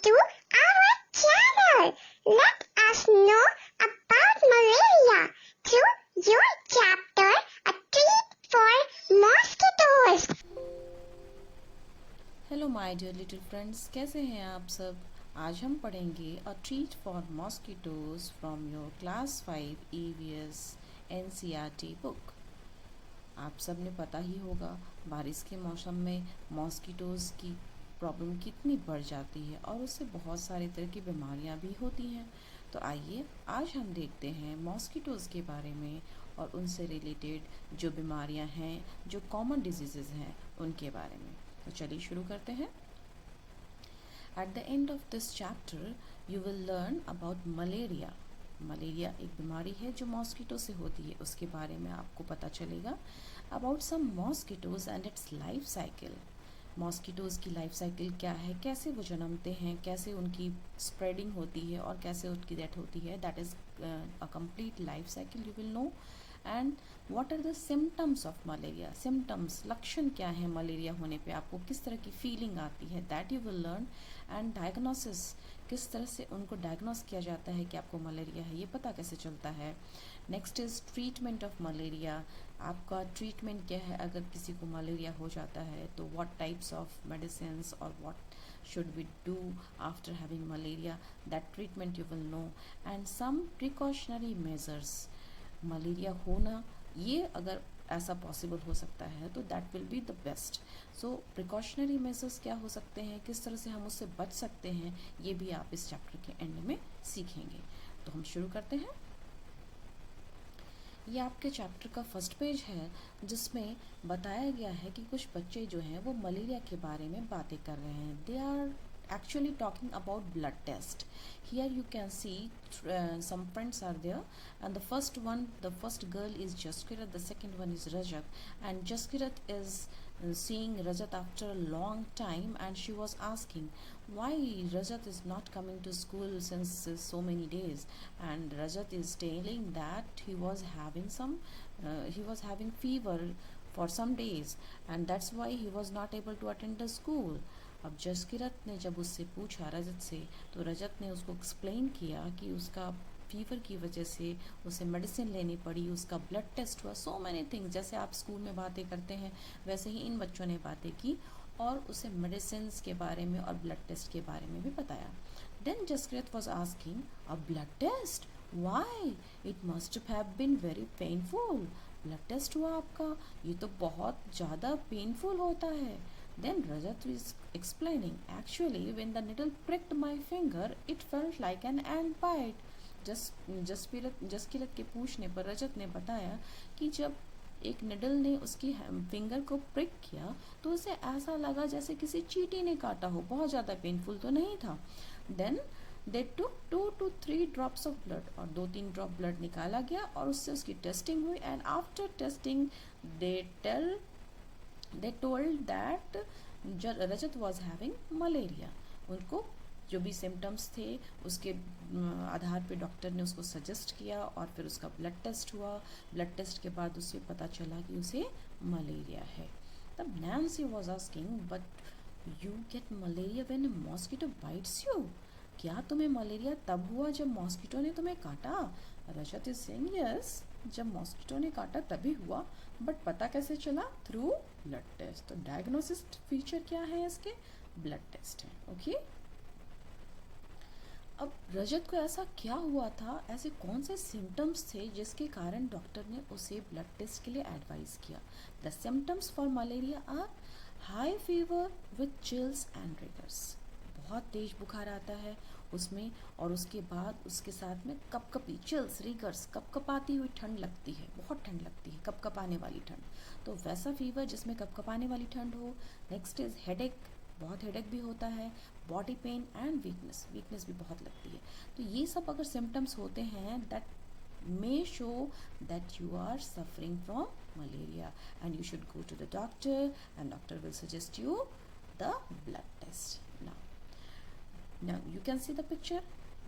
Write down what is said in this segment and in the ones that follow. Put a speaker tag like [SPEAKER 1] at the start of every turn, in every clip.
[SPEAKER 1] to our channel. Let us know about malaria through your chapter, A Treat for Mosquitoes.
[SPEAKER 2] Hello my dear little friends, कैसे हैं आप सब। आज हम पढ़ेंगे a treat for mosquitoes from your class 5 EVS NCERT book. आप सब ने पता ही होगा बारिश के मौसम में मॉस्किटोज़ की प्रॉब्लम कितनी बढ़ जाती है और उससे बहुत सारे तरह की बीमारियां भी होती हैं। तो आइए आज हम देखते हैं मॉस्किटोज़ के बारे में और उनसे रिलेटेड जो बीमारियां हैं, जो कॉमन डिजीज़ हैं, उनके बारे में। तो चलिए शुरू करते हैं। At the end of this chapter, you will learn about malaria. Malaria एक बीमारी है जो मॉस्किटो से होती है, उसके बारे में आपको पता चलेगा। About some mosquitoes and its life cycle. Mosquitoes की लाइफ साइकिल क्या है, कैसे वो जन्मते हैं, कैसे उनकी स्प्रेडिंग होती है और कैसे उनकी डेथ होती है। That is a complete life cycle you will know. And what are the symptoms of malaria. Symptoms, लक्षण क्या है मलेरिया होने पे, आपको किस तरह की फीलिंग आती है, that you will learn. And diagnosis, किस तरह से उनको डायग्नोस किया जाता है कि आपको मलेरिया है, ये पता कैसे चलता है। Next is treatment of malaria. आपका ट्रीटमेंट क्या है अगर किसी को मलेरिया हो जाता है, तो व्हाट टाइप्स ऑफ मेडिसिन और what should we do after having malaria, that treatment you will know. And some precautionary measures. Malaria होना, ये अगर ऐसा पॉसिबल हो सकता है तो that will be the best. So precautionary measures क्या हो सकते हैं, किस तरह से हम उससे बच सकते हैं, ये भी आप इस चैप्टर के एंड में सीखेंगे। तो हम शुरू करते हैं। ये आपके चैप्टर का फर्स्ट पेज है जिसमें बताया गया है कि कुछ बच्चे जो हैं वो मलेरिया के बारे में बातें कर रहे हैं। They are actually talking about blood test. Here you can see some friends are there, and the first girl is Jaskirat, the second one is Rajat, and Jaskirat is seeing Rajat after a long time, and she was asking why Rajat is not coming to school since so many days. And Rajat is telling that he was having fever for some days, and that's why he was not able to attend the school. अब जसकिरत ने जब उससे पूछा रजत से, तो रजत ने उसको explain किया कि उसका फीवर की वजह से उसे मेडिसिन लेनी पड़ी, उसका ब्लड टेस्ट हुआ, सो मैनी थिंग्स। जैसे आप स्कूल में बातें करते हैं वैसे ही इन बच्चों ने बातें की और उसे मेडिसिन के बारे में और ब्लड टेस्ट के बारे में भी बताया। Then Jaskirat was asking, a blood test, why, it must have been very painful. Blood test हुआ आपका, ये तो बहुत ज़्यादा पेनफुल होता है। Then Rajat is explaining, actually when the needle pricked my finger, it felt like an ant bite. Jaskirat के पूछने पर रजत ने बताया कि जब एक निडल ने उसकी फिंगर को प्रिक किया तो उसे ऐसा लगा जैसे किसी चींटी ने काटा हो, बहुत ज़्यादा पेनफुल तो नहीं था। Then they took 2 to 3 drops of blood, और 2-3 ड्रॉप ब्लड निकाला गया और उससे उसकी टेस्टिंग हुई। And after testing they told that Rajat was having malaria. उनको जो भी सिम्टम्स थे उसके आधार पे डॉक्टर ने उसको सजेस्ट किया और फिर उसका ब्लड टेस्ट हुआ। ब्लड टेस्ट के बाद उसे पता चला कि उसे मलेरिया है। तब Nancy was asking, but you get malaria when a mosquito bytes you. क्या तुम्हें मलेरिया तब हुआ जब मॉस्किटो ने तुम्हें काटा? रजत इज सेइंग, यस, जब मॉस्किटो ने काटा तभी हुआ, बट पता कैसे चला? Through blood test. तो डायग्नोसिस फीचर क्या है इसके? ब्लड टेस्ट है। ओके, अब रजत को ऐसा क्या हुआ था, ऐसे कौन से सिम्टम्स थे जिसके कारण डॉक्टर ने उसे ब्लड टेस्ट के लिए एडवाइस किया? The symptoms for malaria are high fever with chills and rigors. बहुत तेज बुखार आता है उसमें, और उसके बाद उसके साथ में कपकपी, चिल्स, रिगर्स, कपकपाती हुई ठंड लगती है, बहुत ठंड लगती है, कपकपाने वाली ठंड। तो वैसा फीवर जिसमें कपकपाने वाली ठंड हो। नेक्स्ट इज हेडेक, बहुत हेडेक भी होता है। Body pain and weakness, weakness भी बहुत लगती है। तो ये सब अगर सिम्टम्स होते हैं that may show that you are suffering from malaria, and you should go to the doctor, and doctor will suggest you the blood test. Now you can see the picture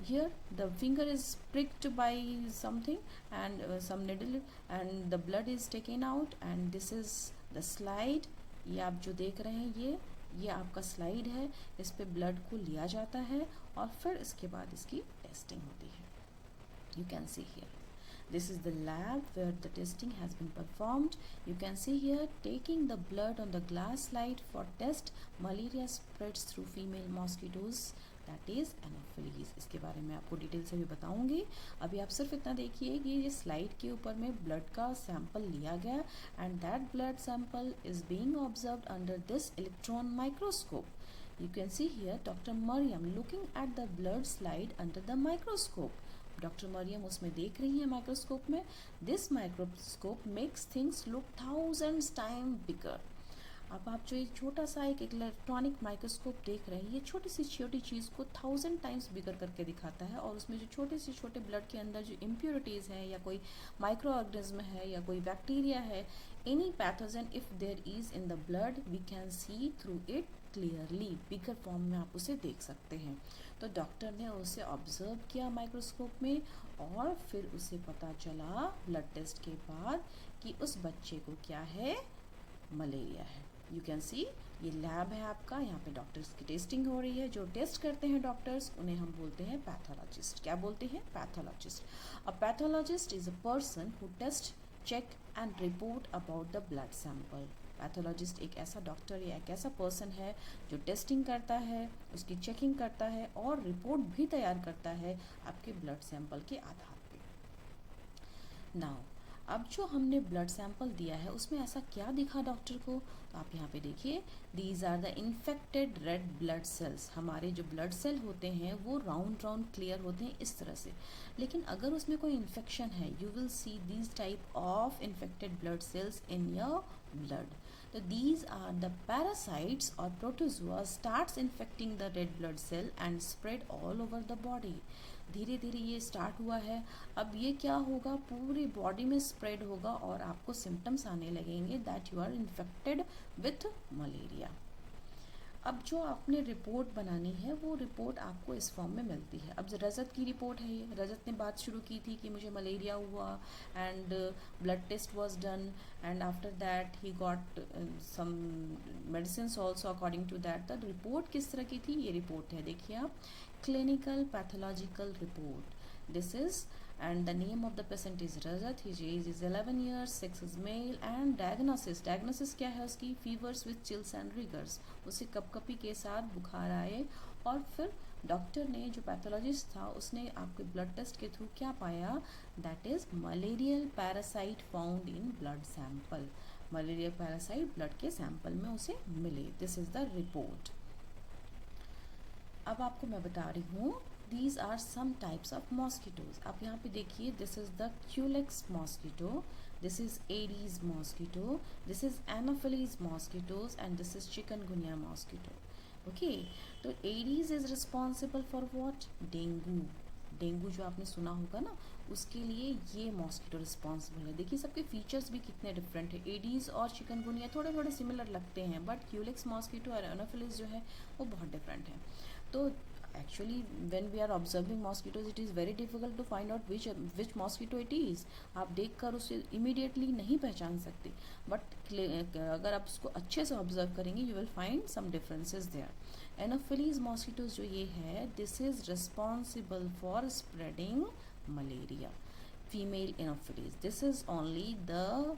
[SPEAKER 2] here. The finger is pricked by something, and some needle, and the blood is taken out, and this is the slide. ये आप जो देख रहे हैं, ये आपका slide है, इस पे ब्लड को लिया जाता है और फिर इसके बाद इसकी टेस्टिंग होती है. You can see here. This is the lab where the testing has been performed. You can see here taking the blood on the glass slide for test. Malaria spreads through female mosquitoes. That is Anopheles. इसके बारे में आपको detail से भी बताऊंगी. अभी आप सिर्फ इतना देखिए कि ये स्लाइड के ऊपर में ब्लड का सैंपल लिया गया and that blood sample is being observed under this electron microscope. You can see here Dr. Mariam looking at the blood slide under the microscope. Doctor Mariam उसमें देख रही हैं माइक्रोस्कोप में. This microscope makes things look thousands time bigger. अब आप जो एक छोटा सा एक इलेक्ट्रॉनिक माइक्रोस्कोप देख रहे हैं, ये छोटी सी छोटी चीज़ को 1000 टाइम्स बिगर करके दिखाता है और उसमें जो छोटे से छोटे ब्लड के अंदर जो इम्प्योरिटीज़ हैं या कोई माइक्रो ऑर्गेनिज्म है या कोई बैक्टीरिया है, any pathogen if there is in the blood we can see through it clearly. Bigger form में आप उसे देख सकते हैं. तो डॉक्टर ने उसे ऑब्जर्व किया माइक्रोस्कोप में और फिर उसे पता चला ब्लड टेस्ट के बाद कि उस बच्चे को क्या है, मलेरिया है. यू कैन सी ये लैब है आपका, यहाँ पे डॉक्टर्स की टेस्टिंग हो रही है. जो टेस्ट करते हैं डॉक्टर्स उन्हें हम बोलते हैं पैथोलॉजिस्ट. क्या बोलते हैं? Pathologist. A pathologist is a person who test, check and report about the blood sample. Pathologist एक ऐसा डॉक्टर या एक ऐसा पर्सन है जो टेस्टिंग करता है, उसकी चेकिंग करता है और रिपोर्ट भी तैयार करता है आपके ब्लड सैंपल के आधार पे. नाउ अब जो हमने ब्लड सैंपल दिया है उसमें ऐसा क्या दिखा डॉक्टर को, तो आप यहाँ पे देखिए, these are the infected red blood cells. हमारे जो ब्लड सेल होते हैं वो राउंड राउंड क्लियर होते हैं इस तरह से. लेकिन अगर उसमें कोई इन्फेक्शन है, you will see these type of infected blood cells in your blood. So these are the parasites or protozoa starts infecting the red blood cell and spread all over the body. धीरे धीरे ये start हुआ है. अब ये क्या होगा, पूरी बॉडी में स्प्रेड होगा और आपको सिम्टम्स आने लगेंगे that you are infected with malaria. अब जो आपने रिपोर्ट बनानी है वो रिपोर्ट आपको इस फॉर्म में मिलती है. अब रजत की रिपोर्ट है ये. रजत ने बात शुरू की थी कि मुझे मलेरिया हुआ and blood test was done and after that he got some medicine also according to that. The report किस तरह की थी, ये रिपोर्ट है देखिए आप, clinical pathological report. This is and the name of the patient is Rajat. His age is 11 years, sex is male and diagnosis क्या है उसकी, fevers with chills and rigors. उसे कपकपी के साथ बुखार आए और फिर डॉक्टर ने, जो पैथोलॉजिस्ट था, उसने आपके ब्लड टेस्ट के थ्रू क्या पाया, that is malarial parasite found in blood sample. Malarial parasite blood के सैंपल में उसे मिले. This is the report. अब आपको मैं बता रही हूँ these are some types of mosquitoes. आप यहाँ पे देखिए, this is the Culex mosquito, this is Aedes mosquito, this is Anopheles mosquitoes and this is chikungunya mosquito. Okay, तो Aedes is responsible for what? Dengue. Dengue जो आपने सुना होगा ना, उसके लिए ये मॉस्किटो रिस्पॉन्सिबल है. देखिए सबके फीचर्स भी कितने डिफरेंट है. एडीज और चिकनगुनिया थोड़े थोड़े सिमिलर लगते हैं बट क्यूलेक्स मॉस्किटो और एनोफिलिस जो है वो बहुत डिफरेंट है. तो actually when we are observing mosquitoes it is very difficult to find out which mosquito it is. आप देखकर उसे immediately नहीं पहचान सकते बट अगर आप उसको अच्छे से ऑब्जर्व करेंगे you will find some differences there. Anopheles mosquitoes जो ये है, this is responsible for spreading malaria. Female Anopheles, this is only the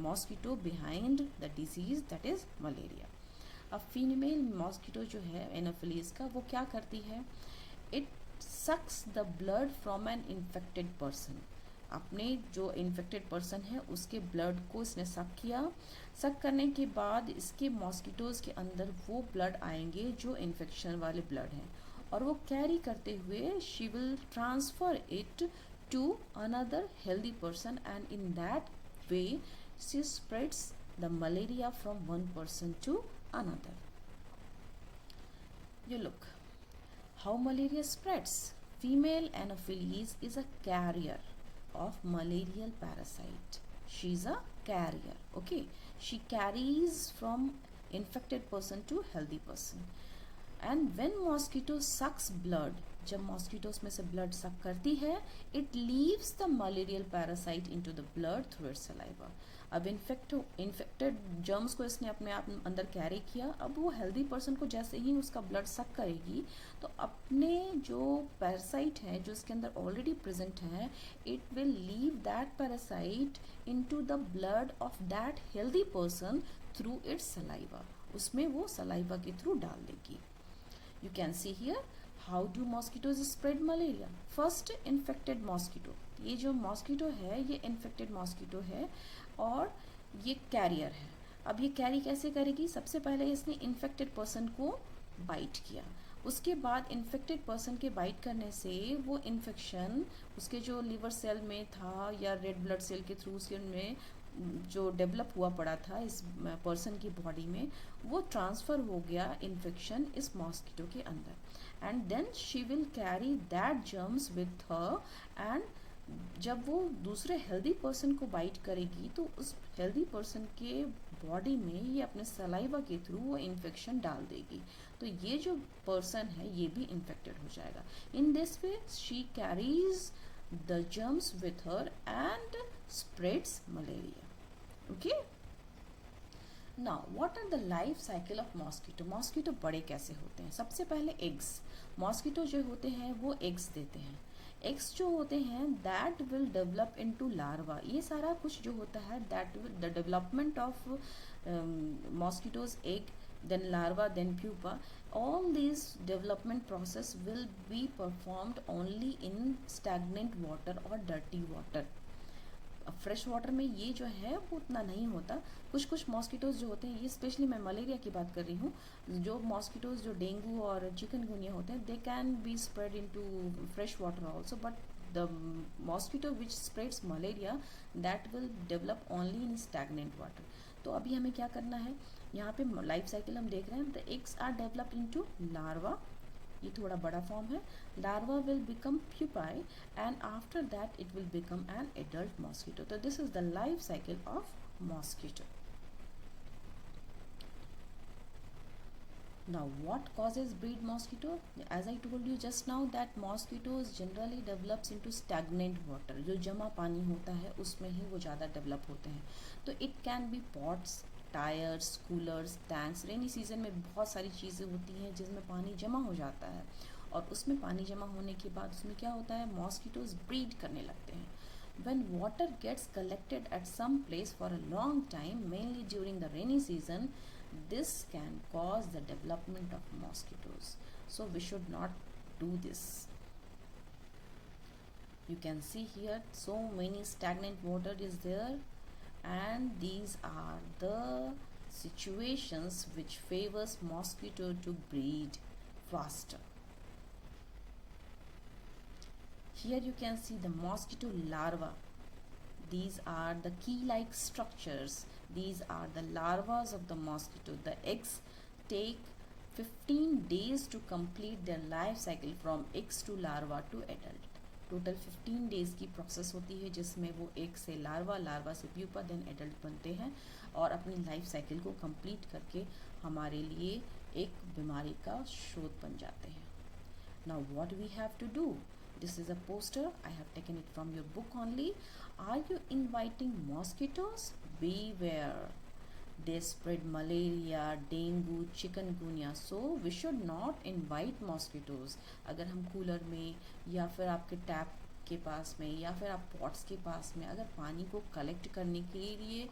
[SPEAKER 2] mosquito behind the disease that is malaria. अब फीमेल मॉस्किटो जो है एनोफिलीज का, वो क्या करती है, it sucks the blood from an infected person. अपने जो इन्फेक्टेड पर्सन है उसके ब्लड को इसने सक किया. सक करने के बाद इसके मॉस्किटोज़ के अंदर वो ब्लड आएंगे जो इन्फेक्शन वाले ब्लड हैं और वो कैरी करते हुए she will transfer it to another healthy person and in that way she spreads the malaria from one person to another. You look how malaria spreads. Female Anopheles is a carrier of malarial parasite. She is a carrier. Okay, she carries from infected person to healthy person. And when mosquito sucks blood, जब mosquitoes में से blood suck करती है, it leaves the malarial parasite into the blood through its saliva. अब infected germs को इसने अपने आप अंदर कैरी किया। अब वो हेल्दी पर्सन को जैसे ही उसका ब्लड सक करेगी तो अपने जो पैरासाइट है जो इसके अंदर ऑलरेडी प्रेजेंट है, it will leave that parasite into the blood of that healthy person through it's saliva. उसमें वो सलाइवा के थ्रू डाल देगी। You can see here how do mosquitoes spread malaria. First, infected mosquito. ये जो mosquito है ये इन्फेक्टेड मॉस्किटो है और ये कैरियर है। अब ये कैरी कैसे करेगी? सबसे पहले इसने इन्फेक्टेड पर्सन को बाइट किया, उसके बाद इन्फेक्टेड पर्सन के बाइट करने से वो इन्फेक्शन उसके जो लिवर सेल में था या रेड ब्लड सेल के थ्रू उसके में जो डेवलप हुआ पड़ा था इस पर्सन की बॉडी में, वो ट्रांसफ़र हो गया इन्फेक्शन इस मॉस्किटो के अंदर, and then she will carry that germs with her, and जब वो दूसरे हेल्दी पर्सन को बाइट करेगी तो उस हेल्दी पर्सन के बॉडी में ये अपने सलाइवा के थ्रू वो इन्फेक्शन डाल देगी, तो ये जो पर्सन है ये भी इन्फेक्टेड हो जाएगा। इन this way she carries the germs with her and spreads malaria. Okay, now what are the life cycle of mosquito? Mosquito बड़े कैसे होते हैं? सबसे पहले एग्स, मॉस्किटो जो होते हैं वो एग्स देते हैं। एग्स जो होते हैं that will develop into larva. ये सारा कुछ जो होता है that the development of mosquitoes egg, then larva, then pupa, all these development process will be performed only in stagnant water or dirty water. Fresh water में ये जो है वो उतना नहीं होता। कुछ कुछ मॉस्किटोज जो होते हैं, ये स्पेशली मैं मलेरिया की बात कर रही हूँ, जो मॉस्किटोज जो डेंगू और चिकनगुनिया होते हैं they can be spread into fresh water also, but the mosquito which spreads malaria that will develop only in stagnant water. तो अभी हमें क्या करना है, यहाँ पे लाइफ साइकिल हम देख रहे हैं, the eggs are developed into larva, ये थोड़ा बड़ा फॉर्म है, larva will become pupae and after that it will become an adult mosquito. तो this is the life cycle of mosquito. Now what causes breed mosquito? As I told you just now that mosquitoes generally develops into stagnant water. जो जमा पानी होता है उसमें ही वो ज़्यादा develop होते हैं। तो it can be pots, tyres, coolers, tanks. Rainy season में बहुत सारी चीज़ें होती हैं जिसमें पानी जमा हो जाता है और उसमें पानी जमा होने के बाद उसमें क्या होता है, मॉस्किटोज ब्रीड करने लगते हैं। When water gets collected at some place for a long time, mainly during the rainy season, this can cause the development of mosquitoes. So we should not do this. You can see here so many stagnant water is there, and these are the situations which favors mosquito to breed faster. Here you can see the mosquito larva. These are the key-like structures. These are the larvas of the mosquito. The eggs take 15 days to complete their life cycle from eggs to larva to adult. Total 15 days की process होती है जिसमें वो egg से larva, larva से pupa, then adult बनते हैं और अपनी लाइफ साइकिल को कंप्लीट करके हमारे लिए एक बीमारी का स्रोत बन जाते हैं। Now what we have to do? This is a poster. I have taken it from your book only. Are you inviting mosquitoes? Beware. They spread malaria, dengue, chikungunya. So we should not invite mosquitoes. अगर हम cooler में या फिर आपके tap के पास में या फिर आप पॉट्स के पास में अगर पानी को कलेक्ट करने के लिए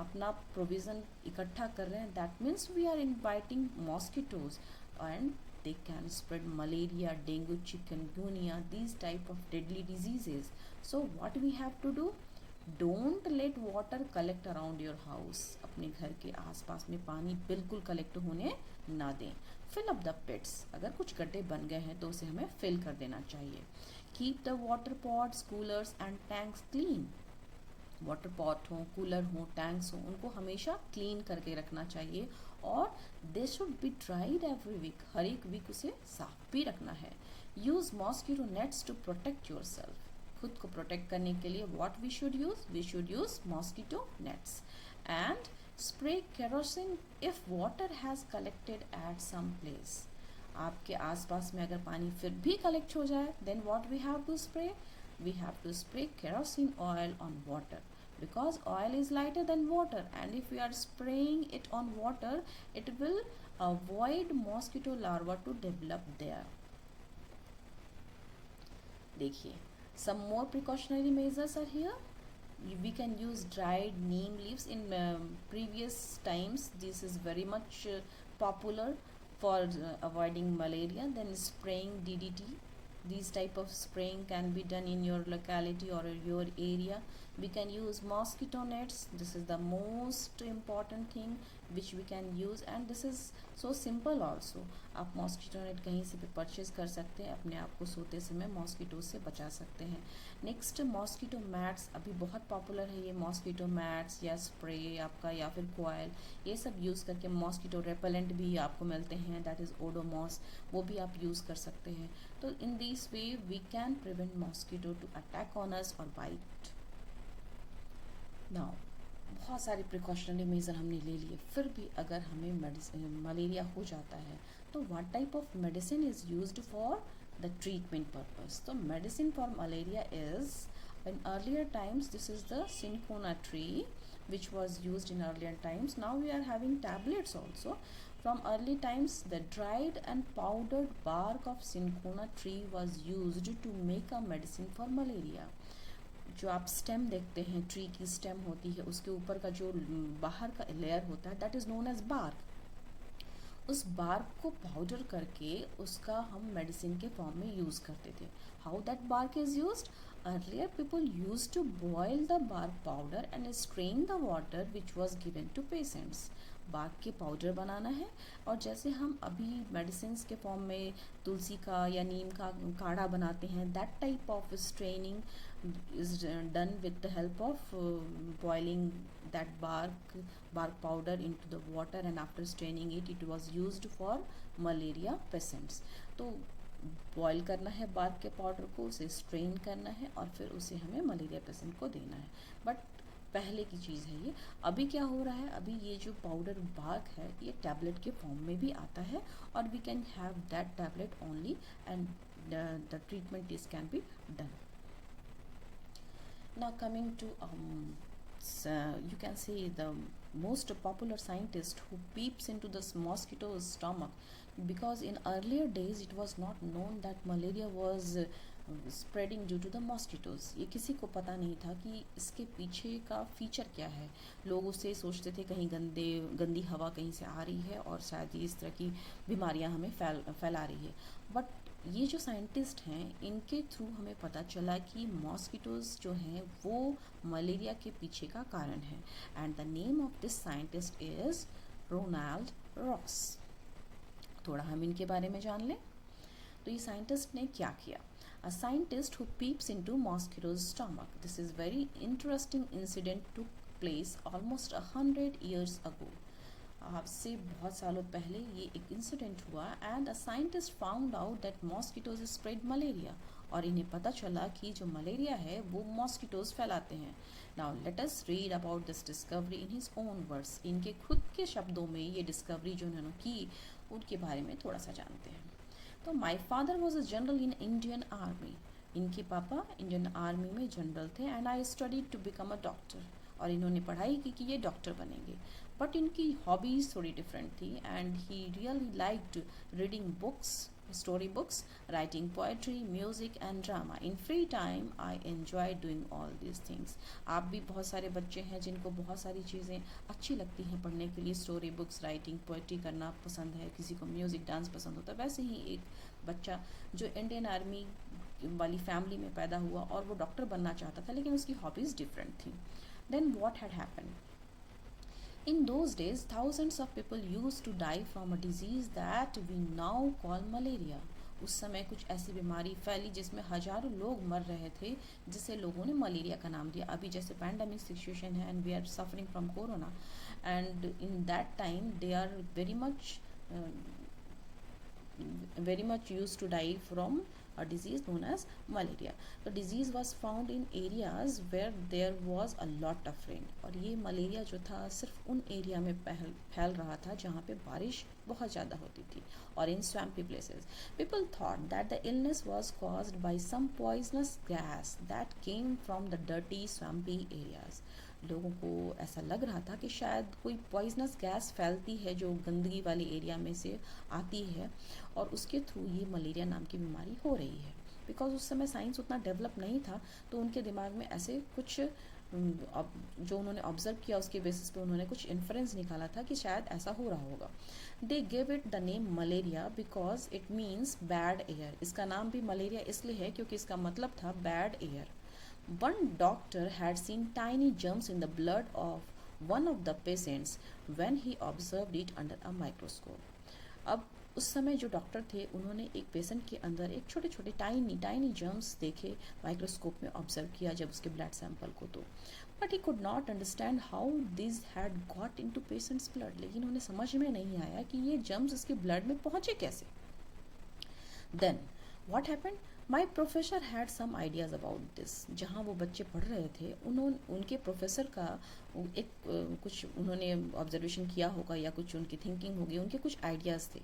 [SPEAKER 2] अपना प्रोविज़न इकट्ठा कर रहे हैं, that means we are inviting mosquitoes and they can spread malaria, dengue, chikungunya, these type of deadly diseases. So what we have to do? Don't let water collect around your house. अपने घर के आसपास में पानी बिल्कुल collect होने ना दें। Fill up the pits. अगर कुछ गड्ढे बन गए हैं तो उसे हमें fill कर देना चाहिए। Keep the water pots, coolers and tanks clean. Water pot हो, कूलर हो, टैंक्स हो, उनको हमेशा क्लीन करके रखना चाहिए और they should be dried every week, हर एक वीक उसे साफ भी रखना है। Use mosquito nets to protect yourself, खुद को प्रोटेक्ट करने के लिए what we should use mosquito nets and spray kerosene if water has collected at some place. आपके आसपास में अगर पानी फिर भी कलेक्ट हो जाए then what we have to spray? We have to spray kerosene oil on water. because oil is lighter than water, and if we are spraying it on water, it will avoid mosquito larva to develop there. देखिए, some more precautionary measures are here. We can use dried neem leaves. In previous times this is very much popular for avoiding malaria. Then spraying DDT, these type of spraying can be done in your locality or your area. We can use mosquito nets. This is the most important thing which we can use, and this is so simple also. आप mosquito net कहीं से भी purchase कर सकते हैं, अपने आप को सोते समय मॉस्किटो से बचा सकते हैं. नेक्स्ट मॉस्किटो मैट्स, अभी बहुत पॉपुलर है ये मॉस्किटो मैट्स या स्प्रे आपका या फिर कॉयल, ये सब यूज़ करके. मॉस्किटो रेपेलेंट भी आपको मिलते हैं, दैट इज़ ओडोमॉस, वो भी आप यूज़ कर सकते हैं. तो in this way we can prevent mosquito to attack on us और बाइट. नाउ बहुत सारे प्रिकॉशनरी मेजर हमने ले लिए, फिर भी अगर हमें मलेरिया हो जाता है तो what type of medicine is used for the treatment purpose. तो medicine for malaria is, in earlier times this is the cinchona tree which was used in earlier times. Now we are having tablets also. From early times the dried and powdered bark of cinchona tree was used to make a medicine for malaria. जो आप stem देखते हैं, tree की stem होती है, उसके ऊपर का जो बाहर का लेयर होता है that is known as bark. उस बार्क को पाउडर करके उसका हम मेडिसिन के फॉर्म में यूज़ करते थे. How that bark is used? Earlier people used to boil the bark powder and strain the water which was given to patients. Bark के पाउडर बनाना है, और जैसे हम अभी मेडिसिन के फॉर्म में तुलसी का या नीम का काढ़ा बनाते हैं, that type of straining is done with the help of boiling that bark powder into the water, and after straining it was used for malaria patients. तो बॉयल करना है बार्क के पाउडर को, उसे स्ट्रेन करना है और फिर उसे हमें मलेरिया पेशेंट को देना है. बट पहले की चीज़ है ये. अभी क्या हो रहा है, अभी ये जो पाउडर बार्क है ये टैबलेट के फॉर्म में भी आता है, और we can have that tablet only, and the treatment is can be done. Now coming to you can see the most popular scientist who peeps into this mosquito's stomach, because in earlier days it was not known that malaria was spreading due to the mosquitoes. ये किसी को पता नहीं था कि इसके पीछे का फीचर क्या है. लोग उससे सोचते थे कहीं गंदी हवा कहीं से आ रही है और शायद इस तरह की बीमारियां हमें फैला रही है. बट ये जो साइंटिस्ट हैं इनके थ्रू हमें पता चला कि मॉस्किटोज़ जो हैं वो मलेरिया के पीछे का कारण है. And the name of this scientist is Ronald Ross. थोड़ा हम इनके बारे में जान लें. तो ये साइंटिस्ट ने क्या किया? A scientist who peeps into mosquito's stomach. This is very interesting incident took place almost 100 years ago. आज से बहुत सालों पहले ये एक इंसिडेंट हुआ, and a scientist found out that mosquitoes spread malaria. और इन्हें पता चला कि जो मलेरिया है वो मॉस्किटोज फैलाते हैं. Now let us read about this discovery in his own words. इनके खुद के शब्दों में ये डिस्कवरी जो उन्होंने की उनके बारे में थोड़ा सा जानते हैं. तो my father was a general in Indian army. इनके पापा इंडियन आर्मी में जनरल थे, and I studied to become a doctor. और इन्होंने पढ़ाई की कि ये डॉक्टर बनेंगे. बट इनकी हॉबीज़ थोड़ी डिफरेंट थी, and he really liked reading books, story books, writing poetry, music and drama. In free time I enjoy doing all this things. आप भी बहुत सारे बच्चे हैं जिनको बहुत सारी चीज़ें अच्छी लगती हैं पढ़ने के लिए. स्टोरी बुक्स, राइटिंग, पोएट्री करना पसंद है, किसी को म्यूज़िक, डांस पसंद होता है. वैसे ही एक बच्चा जो इंडियन आर्मी वाली फैमिली में पैदा हुआ और वो डॉक्टर बनना चाहता था, लेकिन उसकी हॉबीज़ डिफरेंट थी. Then what had happened? In those days, thousands of people used to die from a disease that we now call malaria. उस समय कुछ ऐसी बीमारी फैली जिसमें हजारों लोग मर रहे थे, जिसे लोगों ने मलेरिया का नाम दिया. अभी जैसे पैंडमिक सिचुएशन है and we are suffering from corona, and in that time they are very much used to die from a disease known as malaria. The disease was found in areas where there was a lot of rain. और ये malaria जो था सिर्फ उन area में फैल रहा था जहाँ पे बारिश बहुत ज़्यादा होती थी, और in swampy places. People thought that the illness was caused by some poisonous gas that came from the dirty swampy areas. लोगों को ऐसा लग रहा था कि शायद कोई पॉइजनस गैस फैलती है जो गंदगी वाले एरिया में से आती है और उसके थ्रू ये मलेरिया नाम की बीमारी हो रही है। बिकॉज उस समय साइंस उतना डेवलप नहीं था, तो उनके दिमाग में ऐसे कुछ जो उन्होंने ऑब्जर्व किया उसके बेसिस पे उन्होंने कुछ इन्फ्रेंस निकाला था कि शायद ऐसा हो रहा होगा। They give it the name malaria because it means bad air. इसका नाम भी मलेरिया इसलिए है क्योंकि इसका मतलब था bad air. One doctor had seen tiny germs in the blood of one of the patients when he observed it under a microscope. अब उस समय जो डॉक्टर थे उन्होंने एक पेशेंट के अंदर एक छोटे छोटे टाइनी जर्म्स देखे, माइक्रोस्कोप में ऑब्जर्व किया जब उसके ब्लड सैंपल को, तो but he could not understand how this had got into patients blood. लेकिन उन्हें समझ में नहीं आया कि ये जर्म्स उसके ब्लड में पहुंचे कैसे। Then what happened, my professor had some ideas about this. जहाँ वो बच्चे पढ़ रहे थे उनके प्रोफेसर का एक कुछ उन्होंने ऑब्जर्वेशन किया होगा या कुछ उनकी थिंकिंग होगी, उनके कुछ आइडियाज़ थे।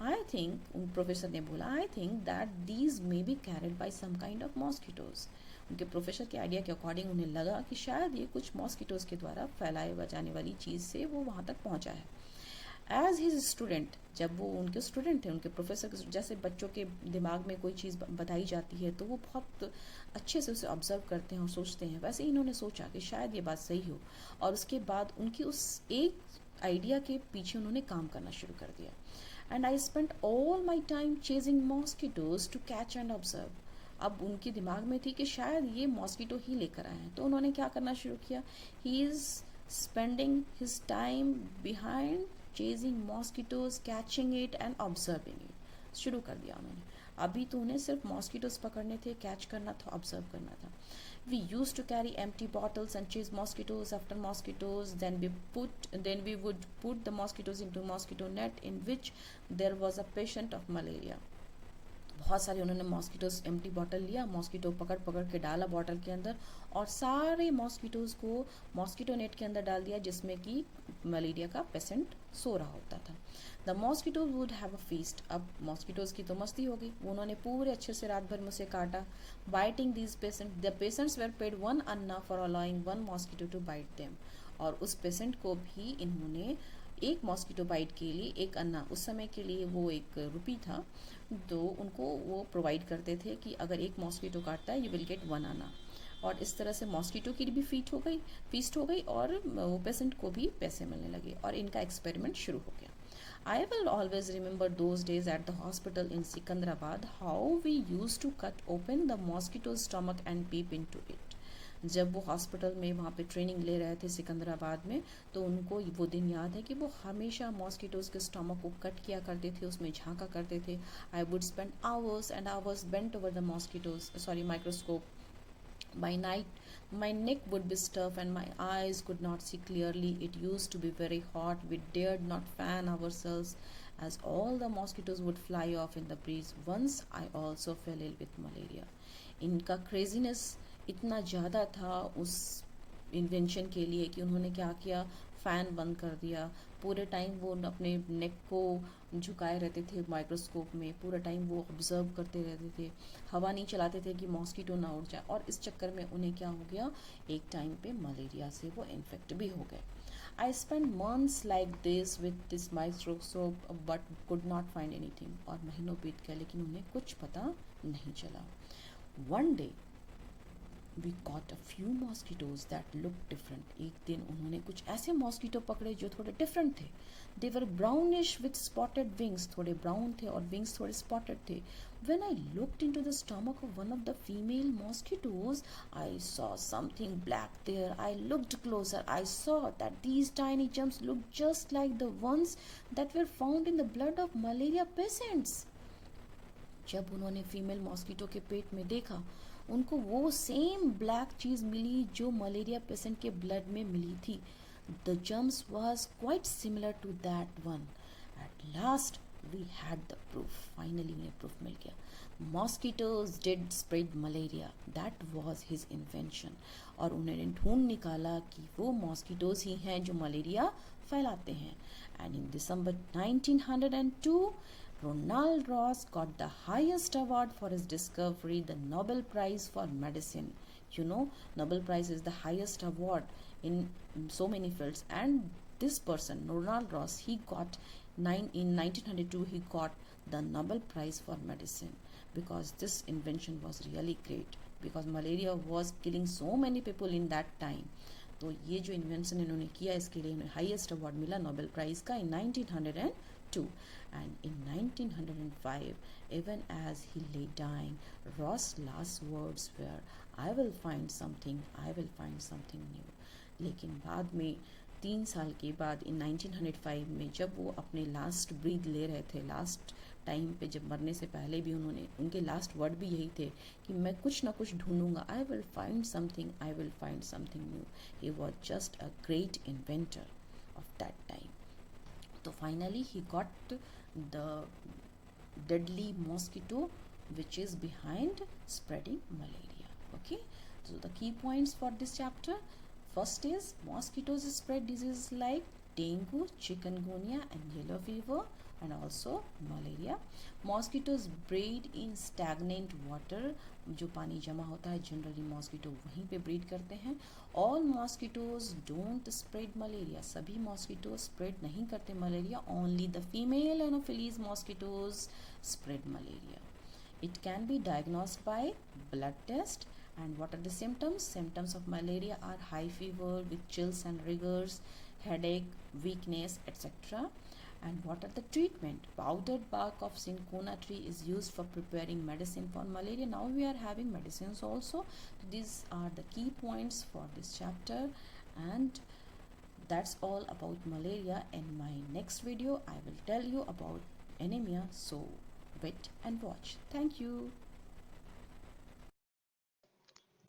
[SPEAKER 2] आई थिंक उन प्रोफेसर ने बोला, I think that these may be carried by some kind of mosquitoes. उनके प्रोफेसर के आइडिया के अकॉर्डिंग उन्हें लगा कि शायद ये कुछ मॉस्किटोज के द्वारा फैलाए जाने वाली चीज़ से वो वहाँ तक पहुँचा है। एज हिज स्टूडेंट, जब वो उनके स्टूडेंट थे, उनके प्रोफेसर के, जैसे बच्चों के दिमाग में कोई चीज़ बताई जाती है तो वो बहुत अच्छे से उसे ऑब्जर्व करते हैं और सोचते हैं, वैसे ही इन्होंने सोचा कि शायद ये बात सही हो और उसके बाद उनकी उस एक आइडिया के पीछे उन्होंने काम करना शुरू कर दिया। And I spend all my time chasing mosquitoes to catch and observe. अब उनके दिमाग में थी कि शायद ये मॉस्किटो ही लेकर आए हैं, तो उन्होंने क्या करना शुरू किया, he is spending his time behind chasing mosquitoes, catching it and observing it. शुरू कर दिया उन्होंने। अभी तो उन्हें सिर्फ मॉस्किटोज पकड़ने थे, कैच करना था, ऑब्जर्व करना था। We used to carry empty bottles and chase mosquitoes after mosquitoes. Then we would put the mosquitoes into mosquito net in which there was a patient of malaria. बहुत सारे उन्होंने mosquitoes empty bottle लिया, mosquito पकड़ पकड़ के डाला bottle के अंदर और सारे मॉस्किटोज को मॉस्किटो नेट के अंदर डाल दिया जिसमें कि मलेरिया का पेशेंट सो रहा होता था। The mosquitoes would have a feast. अब मॉस्किटोज की तो मस्ती हो गई, उन्होंने पूरे अच्छे से रात भर में उसे काटा। Biting these patient, the patients were paid 1 anna for allowing 1 mosquito to bite them. और उस पेशेंट को भी इन्होंने एक मॉस्किटो बाइट के लिए 1 अन्ना, उस समय के लिए वो 1 रुपी था, तो उनको वो प्रोवाइड करते थे कि अगर एक मॉस्किटो काटता है यू विल गेट 1 अन्ना। और इस तरह से मॉस्किटो की भी फीस्ट हो गई और वो पेशेंट को भी पैसे मिलने लगे और इनका एक्सपेरिमेंट शुरू हो गया। I will always remember those days at the hospital in Sikandrabad, how we used to cut open the mosquito's stomach and peep into it. जब वो हॉस्पिटल में वहाँ पे ट्रेनिंग ले रहे थे सिकंदराबाद में, तो उनको वो दिन याद है कि वो हमेशा मॉस्किटोज के स्टमक को कट किया करते थे, उसमें झांका करते थे। I would spend hours and hours bent over the microscope. By night, my neck would be stiff and my eyes could not see clearly. It used to be very hot. We dared not fan ourselves as all the mosquitoes would fly off in the breeze. Once I also fell ill with malaria. इनका craziness इतना ज़्यादा था उस invention के लिए कि उन्होंने क्या किया, फ़ैन बंद कर दिया। पूरे टाइम वो अपने नेक को झुकाए रहते थे माइक्रोस्कोप में, पूरा टाइम वो ऑब्जर्व करते रहते थे, हवा नहीं चलाते थे कि मॉस्किटो ना उड़ जाए। और इस चक्कर में उन्हें क्या हो गया, एक टाइम पे मलेरिया से वो इन्फेक्ट भी हो गए। I spend months like this with this microscope but could not find anything. और महीनों बीत गए लेकिन उन्हें कुछ पता नहीं चला। One day we caught a few mosquitoes that looked different. एक दिन उन्होंने कुछ ऐसे मॉस्किटो पकड़े जो थोड़े डिफरेंट थे। They were brownish with spotted wings. थोड़े ब्राउन थे और विंग्स थोड़े स्पॉटेड थे। When I looked into the stomach of one of the female mosquitoes, I saw something black there. I looked closer. I saw that these tiny germs looked just like the ones that were found in the blood of malaria patients. जब उन्होंने female mosquito के पेट में देखा, उनको वो same black चीज़ मिली जो malaria patient के blood में मिली थी। The germs was quite similar to that one. At last we had the proof. Finally उन्हें प्रूफ मिल गया। Mosquitoes did spread malaria, that was his invention. और उन्होंने ढूंढ निकाला कि वो मॉस्किटोज ही हैं जो मलेरिया फैलाते हैं। And in December 1902 Ronald Ross got the highest award for his discovery, the Nobel Prize for Medicine. You know, Nobel Prize is the highest award in so many fields. And this person, Ronald Ross, he got in 1902 he got the Nobel Prize for medicine, because this invention was really great, because malaria was killing so many people in that time. तो ये जो invention इन्होंने किया इसके लिए highest award मिला Nobel prize का इन 1902. And in 1905, even as he lay dying, Ross' last words were, I will find something new. लेकिन बाद में 3 साल के बाद इन 1905 में जब वो अपने लास्ट ब्रीथ ले रहे थे, लास्ट टाइम पे जब मरने से पहले भी उनके लास्ट वर्ड भी यही थे कि मैं कुछ ना कुछ ढूंढूंगा, I will find something new. He was just a great inventor of that time. तो finally he got the deadly mosquito which is behind spreading malaria. Okay, so the key points for this chapter: first is mosquitoes spread diseases like dengue, chikungunya and yellow fever, and also malaria. Mosquitoes breed in stagnant water, जो पानी जमा होता है generally mosquito वहीं पे breed करते हैं. All mosquitoes don't spread malaria, सभी मॉस्किटो स्प्रेड नहीं करते malaria. Only the female anopheles mosquitoes spread malaria. It can be diagnosed by blood test. And what are the symptoms? Symptoms of malaria are high fever with chills and rigors, headache, weakness, etc. And what are the treatment? Powdered bark of cinchona tree is used for preparing medicine for malaria. Now we are having medicines also. These are the key points for this chapter, and that's all about malaria. In my next video I will tell you about anemia, so wait and watch. Thank you.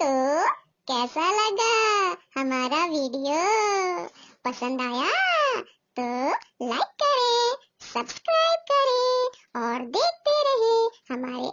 [SPEAKER 1] तो कैसा लगा हमारा video? पसंद आया तो like करें, subscribe करें और देखते रहिए हमारे